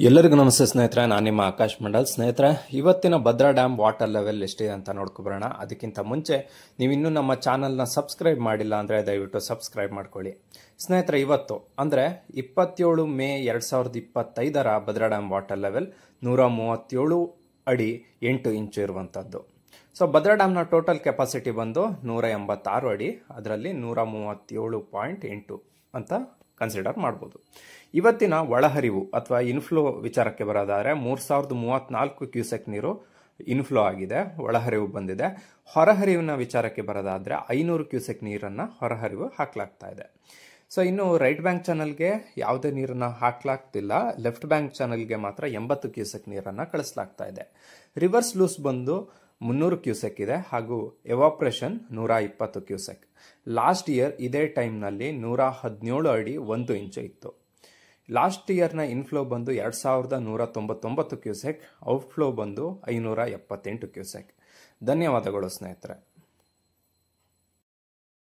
ಎಲ್ಲರಿಗೂ ನಮಸ್ತೆ ಸ್ನೇಹಿತರೆ, ನಾನು ನಿಮ್ಮ ಆಕಾಶ್ ಮಂಡಲ್. ಸ್ನೇಹಿತರೆ, ಇವತ್ತಿನ ಭದ್ರಾ ಡ್ಯಾಮ್ ವಾಟರ್ ಲೆವೆಲ್ ಎಷ್ಟಿದೆ ಅಂತ ನೋಡ್ಕೊಬರೋಣ. ಅದಕ್ಕಿಂತ ಮುಂಚೆ ನೀವು ಇನ್ನೂ ನಮ್ಮ ಚಾನಲ್ನ ಸಬ್ಸ್ಕ್ರೈಬ್ ಮಾಡಿಲ್ಲ ಅಂದರೆ ದಯವಿಟ್ಟು ಸಬ್ಸ್ಕ್ರೈಬ್ ಮಾಡ್ಕೊಳ್ಳಿ. ಸ್ನೇಹಿತರೆ, ಇವತ್ತು ಅಂದರೆ 27 May 2025 Bhadra dam water level 137 ಅಡಿ 8 ಇಂಚು ಇರುವಂಥದ್ದು. ಸೊ ಭದ್ರಾ ಡ್ಯಾಮ್ನ ಟೋಟಲ್ ಕೆಪಾಸಿಟಿ ಬಂದು 186 ಅಡಿ, ಅದರಲ್ಲಿ 137.8 ಅಂತ ಕನ್ಸಿಡರ್ ಮಾಡ್ಬೋದು. ಇವತ್ತಿನ ಒಳಹರಿವು ಅಥವಾ ಇನ್ಫ್ಲೋ ವಿಚಾರಕ್ಕೆ ಬರೋದಾದರೆ 3034 ಕ್ಯೂಸೆಕ್ ನೀರು ಇನ್ಫ್ಲೋ ಆಗಿದೆ, ಒಳಹರಿವು ಬಂದಿದೆ. ಹೊರಹರಿವಿನ ವಿಚಾರಕ್ಕೆ ಬರೋದಾದರೆ 500 ಕ್ಯೂಸೆಕ್ ನೀರನ್ನು ಹೊರಹರಿವು ಹಾಕಲಾಗ್ತಾ ಇದೆ. ಸೊ ಇನ್ನು ರೈಟ್ ಬ್ಯಾಂಕ್ ಚಾನಲ್ಗೆ ಯಾವುದೇ ನೀರನ್ನು ಹಾಕಲಾಗ್ತಿಲ್ಲ, ಲೆಫ್ಟ್ ಬ್ಯಾಂಕ್ ಚಾನಲ್ಗೆ ಮಾತ್ರ 80 ಕ್ಯೂಸೆಕ್ ನೀರನ್ನು ಕಳಿಸಲಾಗ್ತಾ ಇದೆ. ರಿವರ್ಸ್ ಲೂಸ್ ಬಂದು 300 ಕ್ಯೂಸೆಕ್ ಇದೆ ಹಾಗೂ ಎವಾಪ್ರೇಷನ್ 120 ಕ್ಯೂಸೆಕ್. ಲಾಸ್ಟ್ ಇಯರ್ ಇದೇ ಟೈಮ್ನಲ್ಲಿ 117 ಅಡಿ 1 ಇಂಚು ಇತ್ತು. ಲಾಸ್ಟ್ ಇಯರ್ನ ಇನ್ಫ್ಲೋ ಬಂದು 2199 ಕ್ಯೂಸೆಕ್, ಔಟ್ಫ್ಲೋ ಬಂದು 578 ಕ್ಯೂಸೆಕ್. ಧನ್ಯವಾದಗಳು ಸ್ನೇಹಿತರೆ.